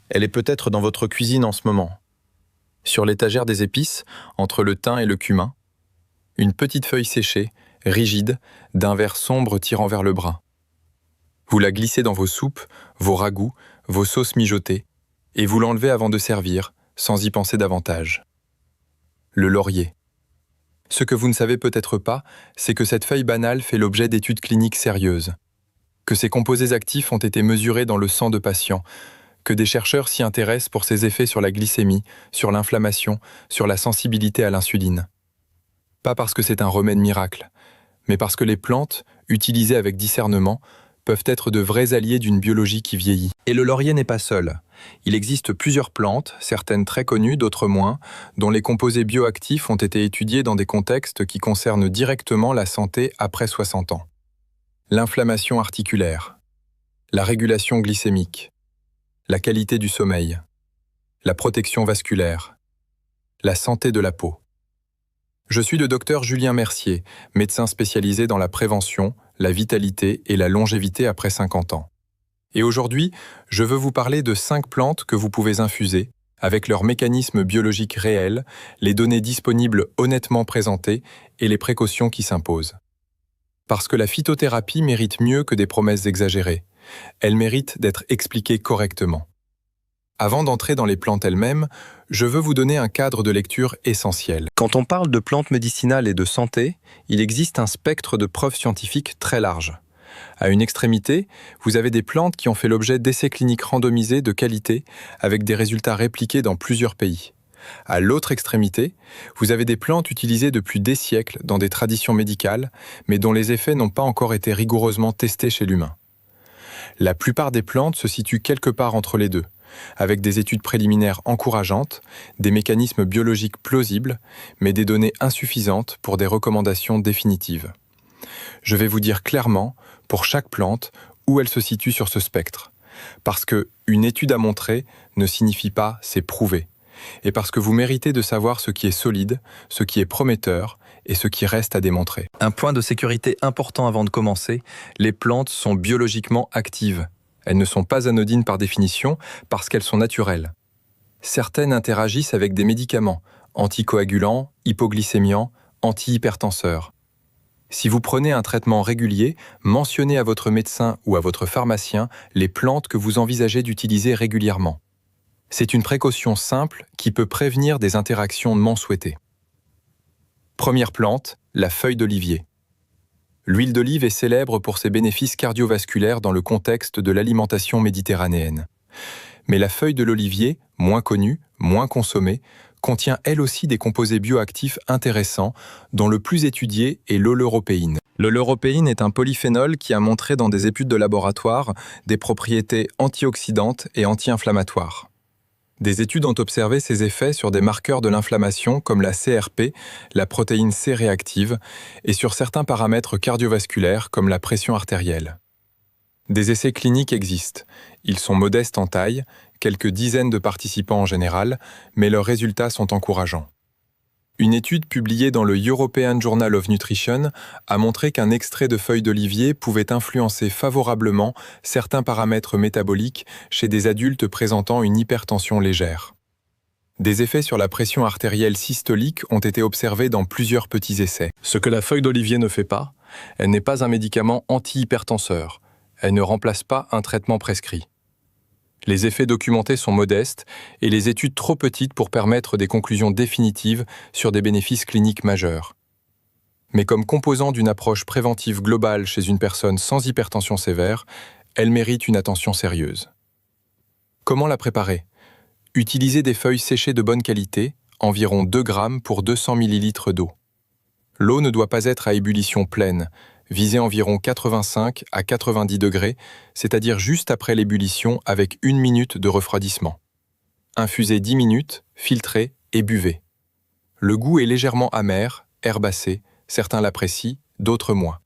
Elle est peut-être dans votre cuisine en ce moment. Sur l'étagère des épices, entre le thym et le cumin, une petite feuille séchée, rigide, d'un vert sombre tirant vers le brun. Vous la glissez dans vos soupes, vos ragoûts, vos sauces mijotées, et vous l'enlevez avant de servir, sans y penser davantage. Le laurier. Ce que vous ne savez peut-être pas, c'est que cette feuille banale fait l'objet d'études cliniques sérieuses, que ses composés actifs ont été mesurés dans le sang de patients, que des chercheurs s'y intéressent pour ses effets sur la glycémie, sur l'inflammation, sur la sensibilité à l'insuline. Pas parce que c'est un remède miracle, mais parce que les plantes, utilisées avec discernement, peuvent être de vrais alliés d'une biologie qui vieillit. Et le laurier n'est pas seul. Il existe plusieurs plantes, certaines très connues, d'autres moins, dont les composés bioactifs ont été étudiés dans des contextes qui concernent directement la santé après 60 ans. L'inflammation articulaire, la régulation glycémique, la qualité du sommeil, la protection vasculaire, la santé de la peau. Je suis le docteur Julien Mercier, médecin spécialisé dans la prévention, la vitalité et la longévité après 50 ans. Et aujourd'hui, je veux vous parler de 5 plantes que vous pouvez infuser, avec leurs mécanismes biologiques réels, les données disponibles honnêtement présentées et les précautions qui s'imposent. Parce que la phytothérapie mérite mieux que des promesses exagérées. Elle mérite d'être expliquée correctement. Avant d'entrer dans les plantes elles-mêmes, je veux vous donner un cadre de lecture essentiel. Quand on parle de plantes médicinales et de santé, il existe un spectre de preuves scientifiques très large. À une extrémité, vous avez des plantes qui ont fait l'objet d'essais cliniques randomisés de qualité avec des résultats répliqués dans plusieurs pays. À l'autre extrémité, vous avez des plantes utilisées depuis des siècles dans des traditions médicales, mais dont les effets n'ont pas encore été rigoureusement testés chez l'humain. La plupart des plantes se situent quelque part entre les deux, avec des études préliminaires encourageantes, des mécanismes biologiques plausibles, mais des données insuffisantes pour des recommandations définitives. Je vais vous dire clairement, pour chaque plante, où elle se situe sur ce spectre. Parce qu'une étude à montrer ne signifie pas « c'est prouvé ». Et parce que vous méritez de savoir ce qui est solide, ce qui est prometteur et ce qui reste à démontrer. Un point de sécurité important avant de commencer, les plantes sont biologiquement actives. Elles ne sont pas anodines par définition parce qu'elles sont naturelles. Certaines interagissent avec des médicaments, anticoagulants, hypoglycémiants, antihypertenseurs. Si vous prenez un traitement régulier, mentionnez à votre médecin ou à votre pharmacien les plantes que vous envisagez d'utiliser régulièrement. C'est une précaution simple qui peut prévenir des interactions non souhaitées. Première plante, la feuille d'olivier. L'huile d'olive est célèbre pour ses bénéfices cardiovasculaires dans le contexte de l'alimentation méditerranéenne. Mais la feuille de l'olivier, moins connue, moins consommée, contient elle aussi des composés bioactifs intéressants, dont le plus étudié est l'oleuropéine. L'oleuropéine est un polyphénol qui a montré dans des études de laboratoire des propriétés antioxydantes et anti-inflammatoires. Des études ont observé ses effets sur des marqueurs de l'inflammation comme la CRP, la protéine C réactive, et sur certains paramètres cardiovasculaires comme la pression artérielle. Des essais cliniques existent. Ils sont modestes en taille, quelques dizaines de participants en général, mais leurs résultats sont encourageants. Une étude publiée dans le European Journal of Nutrition a montré qu'un extrait de feuilles d'olivier pouvait influencer favorablement certains paramètres métaboliques chez des adultes présentant une hypertension légère. Des effets sur la pression artérielle systolique ont été observés dans plusieurs petits essais. Ce que la feuille d'olivier ne fait pas, elle n'est pas un médicament antihypertenseur. Elle ne remplace pas un traitement prescrit. Les effets documentés sont modestes et les études trop petites pour permettre des conclusions définitives sur des bénéfices cliniques majeurs. Mais comme composant d'une approche préventive globale chez une personne sans hypertension sévère, elle mérite une attention sérieuse. Comment la préparer ? Utilisez des feuilles séchées de bonne qualité, environ 2 grammes pour 200 ml d'eau. L'eau ne doit pas être à ébullition pleine, visez environ 85 à 90 degrés, c'est-à-dire juste après l'ébullition avec 1 minute de refroidissement. Infusez 10 minutes, filtrez et buvez. Le goût est légèrement amer, herbacé, certains l'apprécient, d'autres moins.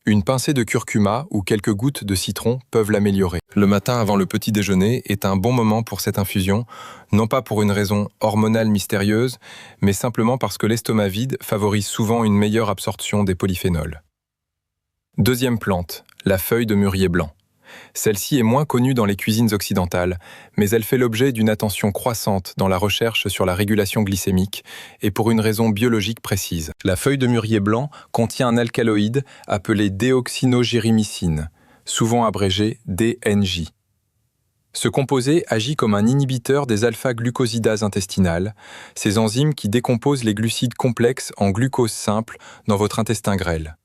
Une pincée de curcuma ou quelques gouttes de citron peuvent l'améliorer. Le matin avant le petit déjeuner est un bon moment pour cette infusion, non pas pour une raison hormonale mystérieuse, mais simplement parce que l'estomac vide favorise souvent une meilleure absorption des polyphénols. Deuxième plante, la feuille de mûrier blanc. Celle-ci est moins connue dans les cuisines occidentales, mais elle fait l'objet d'une attention croissante dans la recherche sur la régulation glycémique, et pour une raison biologique précise. La feuille de mûrier blanc contient un alcaloïde appelé déoxynogérimycine, souvent abrégé DNJ. Ce composé agit comme un inhibiteur des alpha-glucosidases intestinales, ces enzymes qui décomposent les glucides complexes en glucose simple dans votre intestin grêle.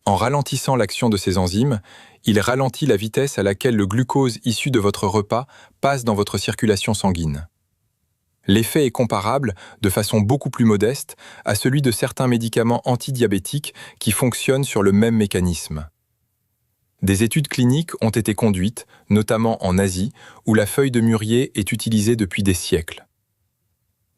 En ralentissant l'action de ces enzymes, il ralentit la vitesse à laquelle le glucose issu de votre repas passe dans votre circulation sanguine. L'effet est comparable, de façon beaucoup plus modeste, à celui de certains médicaments antidiabétiques qui fonctionnent sur le même mécanisme. Des études cliniques ont été conduites, notamment en Asie, où la feuille de mûrier est utilisée depuis des siècles.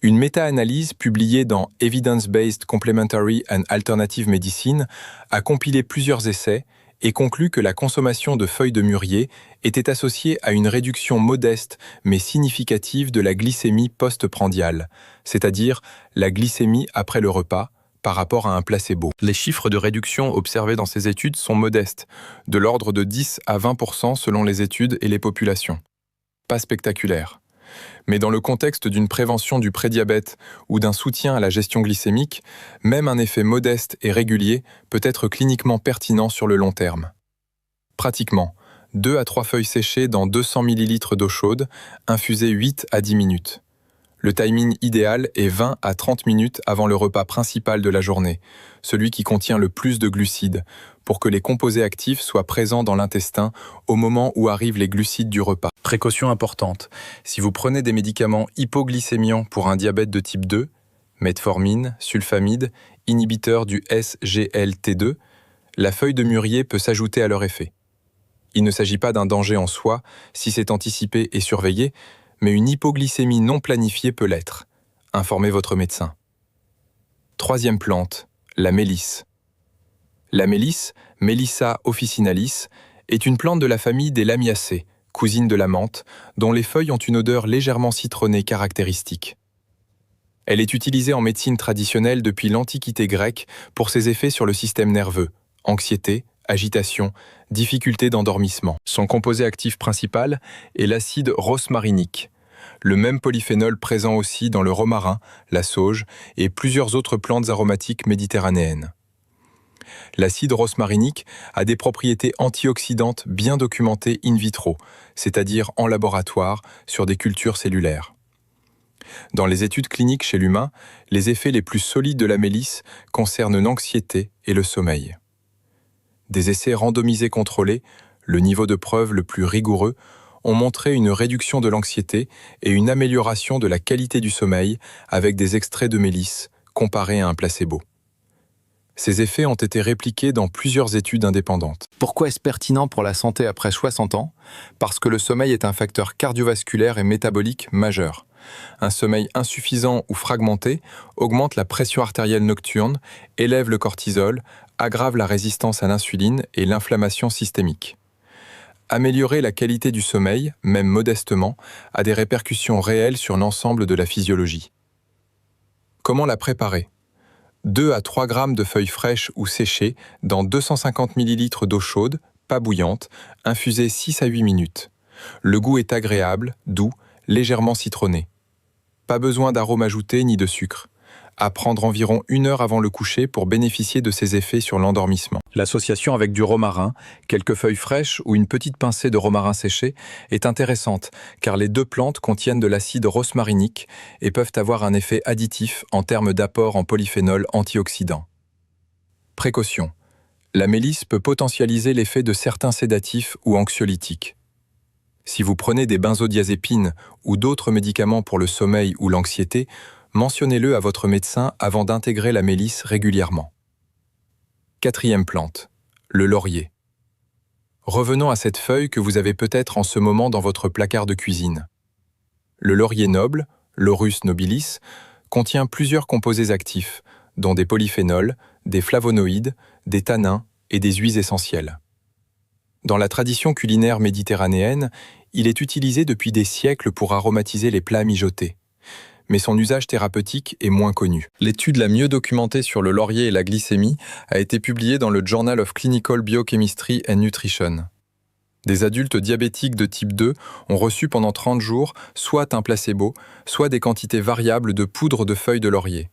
Une méta-analyse publiée dans Evidence-Based Complementary and Alternative Medicine a compilé plusieurs essais et conclut que la consommation de feuilles de mûrier était associée à une réduction modeste mais significative de la glycémie post-prandiale, c'est-à-dire la glycémie après le repas, par rapport à un placebo. Les chiffres de réduction observés dans ces études sont modestes, de l'ordre de 10 à 20% selon les études et les populations. Pas spectaculaire. Mais dans le contexte d'une prévention du prédiabète ou d'un soutien à la gestion glycémique, même un effet modeste et régulier peut être cliniquement pertinent sur le long terme. Pratiquement, 2 à 3 feuilles séchées dans 200 ml d'eau chaude, infusées 8 à 10 minutes. Le timing idéal est 20 à 30 minutes avant le repas principal de la journée, celui qui contient le plus de glucides, pour que les composés actifs soient présents dans l'intestin au moment où arrivent les glucides du repas. Précaution importante, si vous prenez des médicaments hypoglycémiants pour un diabète de type 2, metformine, sulfamide, inhibiteur du SGLT2, la feuille de mûrier peut s'ajouter à leur effet. Il ne s'agit pas d'un danger en soi si c'est anticipé et surveillé, mais une hypoglycémie non planifiée peut l'être. Informez votre médecin. Troisième plante, la mélisse. La mélisse, Melissa officinalis, est une plante de la famille des Lamiacées, cousine de la menthe, dont les feuilles ont une odeur légèrement citronnée caractéristique. Elle est utilisée en médecine traditionnelle depuis l'Antiquité grecque pour ses effets sur le système nerveux, anxiété, agitation, difficulté d'endormissement. Son composé actif principal est l'acide rosmarinique, le même polyphénol présent aussi dans le romarin, la sauge et plusieurs autres plantes aromatiques méditerranéennes. L'acide rosmarinique a des propriétés antioxydantes bien documentées in vitro, c'est-à-dire en laboratoire sur des cultures cellulaires. Dans les études cliniques chez l'humain, les effets les plus solides de la mélisse concernent l'anxiété et le sommeil. Des essais randomisés contrôlés, le niveau de preuve le plus rigoureux, ont montré une réduction de l'anxiété et une amélioration de la qualité du sommeil avec des extraits de mélisse comparés à un placebo. Ces effets ont été répliqués dans plusieurs études indépendantes. Pourquoi est-ce pertinent pour la santé après 60 ans? Parce que le sommeil est un facteur cardiovasculaire et métabolique majeur. Un sommeil insuffisant ou fragmenté augmente la pression artérielle nocturne, élève le cortisol, aggrave la résistance à l'insuline et l'inflammation systémique. Améliorer la qualité du sommeil, même modestement, a des répercussions réelles sur l'ensemble de la physiologie. Comment la préparer? 2 à 3 grammes de feuilles fraîches ou séchées dans 250 ml d'eau chaude, pas bouillante, infusée 6 à 8 minutes. Le goût est agréable, doux, légèrement citronné. Pas besoin d'arômes ajoutés ni de sucre. À prendre environ 1 heure avant le coucher pour bénéficier de ses effets sur l'endormissement. L'association avec du romarin, quelques feuilles fraîches ou une petite pincée de romarin séché est intéressante car les deux plantes contiennent de l'acide rosmarinique et peuvent avoir un effet additif en termes d'apport en polyphénol antioxydant. Précaution. La mélisse peut potentialiser l'effet de certains sédatifs ou anxiolytiques. Si vous prenez des benzodiazépines ou d'autres médicaments pour le sommeil ou l'anxiété, mentionnez-le à votre médecin avant d'intégrer la mélisse régulièrement. Quatrième plante, le laurier. Revenons à cette feuille que vous avez peut-être en ce moment dans votre placard de cuisine. Le laurier noble, Laurus nobilis, contient plusieurs composés actifs, dont des polyphénols, des flavonoïdes, des tannins et des huiles essentielles. Dans la tradition culinaire méditerranéenne, il est utilisé depuis des siècles pour aromatiser les plats mijotés. Mais son usage thérapeutique est moins connu. L'étude la mieux documentée sur le laurier et la glycémie a été publiée dans le Journal of Clinical Biochemistry and Nutrition. Des adultes diabétiques de type 2 ont reçu pendant 30 jours soit un placebo, soit des quantités variables de poudre de feuilles de laurier.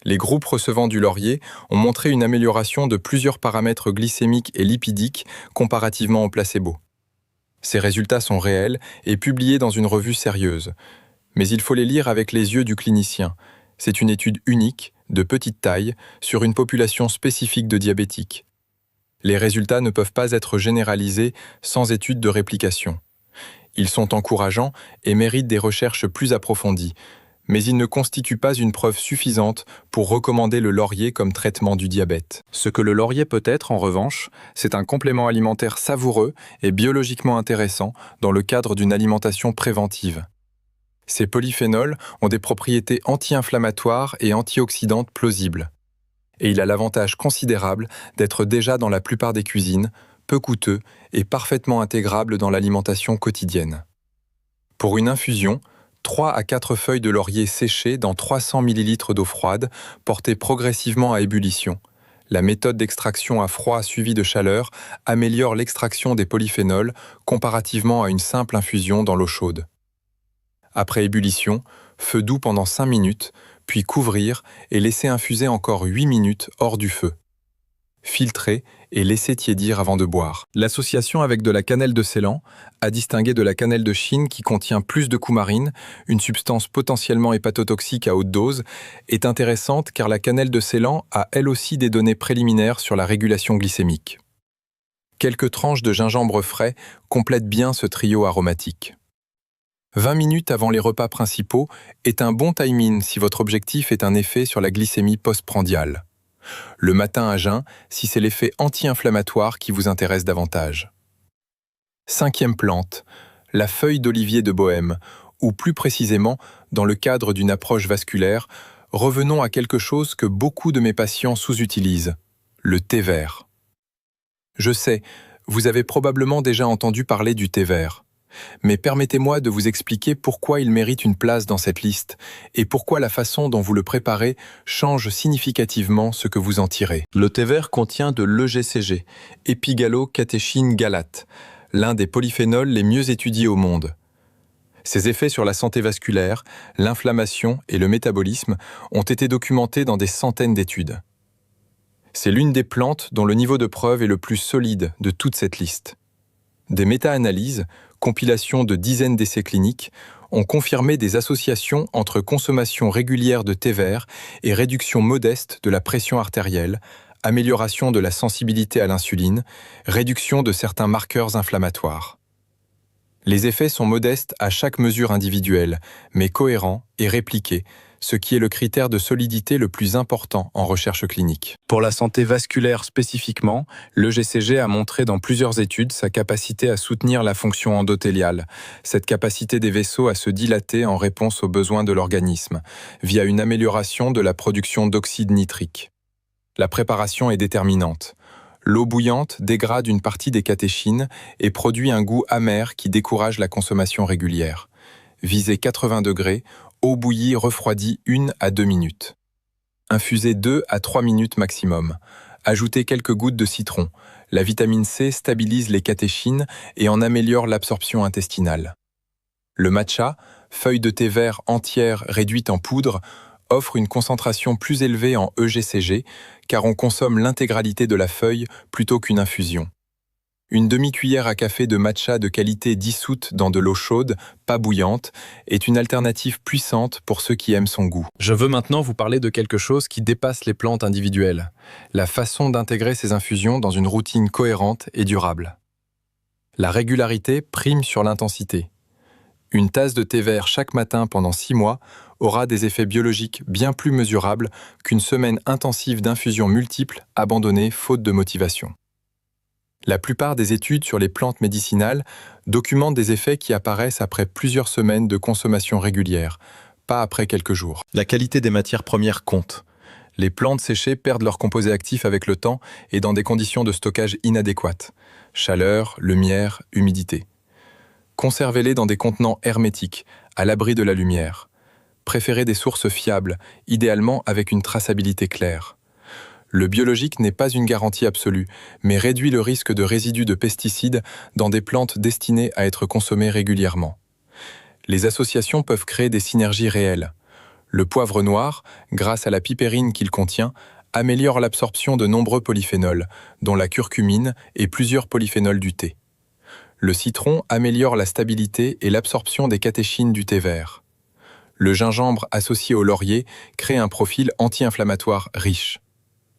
Les groupes recevant du laurier ont montré une amélioration de plusieurs paramètres glycémiques et lipidiques comparativement au placebo. Ces résultats sont réels et publiés dans une revue sérieuse. Mais il faut les lire avec les yeux du clinicien. C'est une étude unique, de petite taille, sur une population spécifique de diabétiques. Les résultats ne peuvent pas être généralisés sans étude de réplication. Ils sont encourageants et méritent des recherches plus approfondies, mais ils ne constituent pas une preuve suffisante pour recommander le laurier comme traitement du diabète. Ce que le laurier peut être, en revanche, c'est un complément alimentaire savoureux et biologiquement intéressant dans le cadre d'une alimentation préventive. Ces polyphénols ont des propriétés anti-inflammatoires et antioxydantes plausibles. Et il a l'avantage considérable d'être déjà dans la plupart des cuisines, peu coûteux et parfaitement intégrable dans l'alimentation quotidienne. Pour une infusion, 3 à 4 feuilles de laurier séchées dans 300 ml d'eau froide, portées progressivement à ébullition. La méthode d'extraction à froid suivie de chaleur améliore l'extraction des polyphénols comparativement à une simple infusion dans l'eau chaude. Après ébullition, feu doux pendant 5 minutes, puis couvrir et laisser infuser encore 8 minutes hors du feu. Filtrer et laisser tiédir avant de boire. L'association avec de la cannelle de Ceylan, à distinguer de la cannelle de Chine qui contient plus de coumarine, une substance potentiellement hépatotoxique à haute dose, est intéressante car la cannelle de Ceylan a elle aussi des données préliminaires sur la régulation glycémique. Quelques tranches de gingembre frais complètent bien ce trio aromatique. 20 minutes avant les repas principaux est un bon timing si votre objectif est un effet sur la glycémie postprandiale. Le matin à jeun si c'est l'effet anti-inflammatoire qui vous intéresse davantage. 5e plante, la feuille d'olivier de Bohême, ou plus précisément, dans le cadre d'une approche vasculaire, revenons à quelque chose que beaucoup de mes patients sous-utilisent, le thé vert. Je sais, vous avez probablement déjà entendu parler du thé vert. Mais permettez-moi de vous expliquer pourquoi il mérite une place dans cette liste et pourquoi la façon dont vous le préparez change significativement ce que vous en tirez. Le thé vert contient de l'EGCG, épigallocatechin galate, l'un des polyphénols les mieux étudiés au monde. Ses effets sur la santé vasculaire, l'inflammation et le métabolisme ont été documentés dans des centaines d'études. C'est l'une des plantes dont le niveau de preuve est le plus solide de toute cette liste. Des méta-analyses, compilation de dizaines d'essais cliniques, ont confirmé des associations entre consommation régulière de thé vert et réduction modeste de la pression artérielle, amélioration de la sensibilité à l'insuline, réduction de certains marqueurs inflammatoires. Les effets sont modestes à chaque mesure individuelle, mais cohérents et répliqués, ce qui est le critère de solidité le plus important en recherche clinique. Pour la santé vasculaire spécifiquement, l'EGCG a montré dans plusieurs études sa capacité à soutenir la fonction endothéliale, cette capacité des vaisseaux à se dilater en réponse aux besoins de l'organisme, via une amélioration de la production d'oxyde nitrique. La préparation est déterminante. L'eau bouillante dégrade une partie des catéchines et produit un goût amer qui décourage la consommation régulière. Visez 80 degrés, eau bouillie refroidie 1 à 2 minutes. Infusez 2 à 3 minutes maximum. Ajoutez quelques gouttes de citron. La vitamine C stabilise les catéchines et en améliore l'absorption intestinale. Le matcha, feuille de thé vert entière réduite en poudre, offre une concentration plus élevée en EGCG car on consomme l'intégralité de la feuille plutôt qu'une infusion. Une demi-cuillère à café de matcha de qualité dissoute dans de l'eau chaude, pas bouillante, est une alternative puissante pour ceux qui aiment son goût. Je veux maintenant vous parler de quelque chose qui dépasse les plantes individuelles, la façon d'intégrer ces infusions dans une routine cohérente et durable. La régularité prime sur l'intensité. Une tasse de thé vert chaque matin pendant 6 mois aura des effets biologiques bien plus mesurables qu'une semaine intensive d'infusions multiples abandonnée faute de motivation. La plupart des études sur les plantes médicinales documentent des effets qui apparaissent après plusieurs semaines de consommation régulière, pas après quelques jours. La qualité des matières premières compte. Les plantes séchées perdent leurs composés actifs avec le temps et dans des conditions de stockage inadéquates. Chaleur, lumière, humidité. Conservez-les dans des contenants hermétiques, à l'abri de la lumière. Préférez des sources fiables, idéalement avec une traçabilité claire. Le biologique n'est pas une garantie absolue, mais réduit le risque de résidus de pesticides dans des plantes destinées à être consommées régulièrement. Les associations peuvent créer des synergies réelles. Le poivre noir, grâce à la pipérine qu'il contient, améliore l'absorption de nombreux polyphénols, dont la curcumine et plusieurs polyphénols du thé. Le citron améliore la stabilité et l'absorption des catéchines du thé vert. Le gingembre associé au laurier crée un profil anti-inflammatoire riche.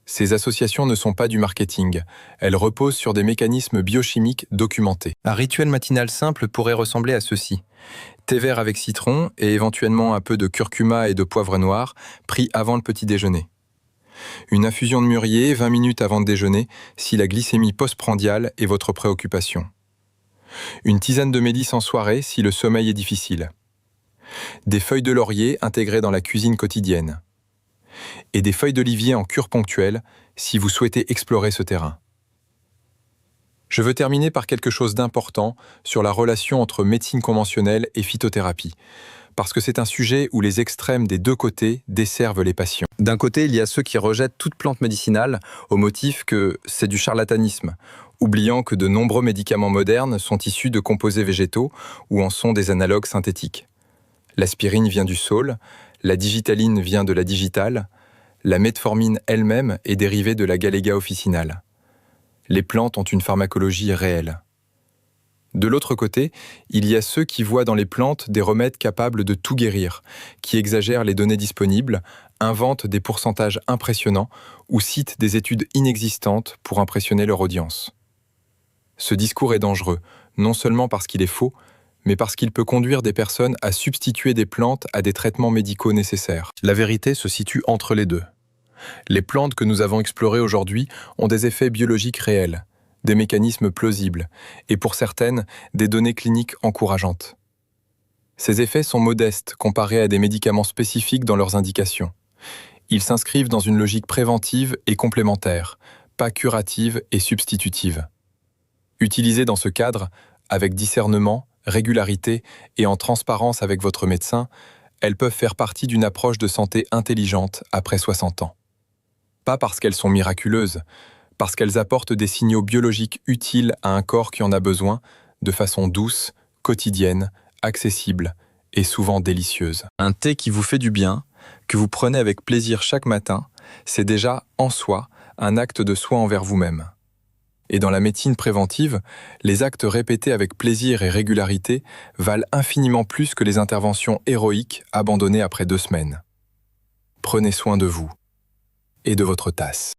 Ces associations ne sont pas du marketing, elles reposent sur des mécanismes biochimiques documentés. Un rituel matinal simple pourrait ressembler à ceci. Thé vert avec citron et éventuellement un peu de curcuma et de poivre noir pris avant le petit déjeuner. Une infusion de mûrier 20 minutes avant de déjeuner si la glycémie postprandiale est votre préoccupation. Une tisane de mélisse en soirée si le sommeil est difficile. Des feuilles de laurier intégrées dans la cuisine quotidienne. Et des feuilles d'olivier en cure ponctuelle si vous souhaitez explorer ce terrain. Je veux terminer par quelque chose d'important sur la relation entre médecine conventionnelle et phytothérapie, parce que c'est un sujet où les extrêmes des deux côtés desservent les patients. D'un côté, il y a ceux qui rejettent toute plante médicinale au motif que c'est du charlatanisme, oubliant que de nombreux médicaments modernes sont issus de composés végétaux ou en sont des analogues synthétiques. L'aspirine vient du saule, la digitaline vient de la digitale, la metformine elle-même est dérivée de la Galega officinale. Les plantes ont une pharmacologie réelle. De l'autre côté, il y a ceux qui voient dans les plantes des remèdes capables de tout guérir, qui exagèrent les données disponibles, inventent des pourcentages impressionnants ou citent des études inexistantes pour impressionner leur audience. Ce discours est dangereux, non seulement parce qu'il est faux, mais parce qu'il peut conduire des personnes à substituer des plantes à des traitements médicaux nécessaires. La vérité se situe entre les deux. Les plantes que nous avons explorées aujourd'hui ont des effets biologiques réels, des mécanismes plausibles, et pour certaines, des données cliniques encourageantes. Ces effets sont modestes comparés à des médicaments spécifiques dans leurs indications. Ils s'inscrivent dans une logique préventive et complémentaire, pas curative et substitutive. Utilisées dans ce cadre, avec discernement, régularité et en transparence avec votre médecin, elles peuvent faire partie d'une approche de santé intelligente après 60 ans. Pas parce qu'elles sont miraculeuses, parce qu'elles apportent des signaux biologiques utiles à un corps qui en a besoin, de façon douce, quotidienne, accessible et souvent délicieuse. Un thé qui vous fait du bien, que vous prenez avec plaisir chaque matin, c'est déjà, en soi, un acte de soin envers vous-même. Et dans la médecine préventive, les actes répétés avec plaisir et régularité valent infiniment plus que les interventions héroïques abandonnées après 2 semaines. Prenez soin de vous et de votre tasse.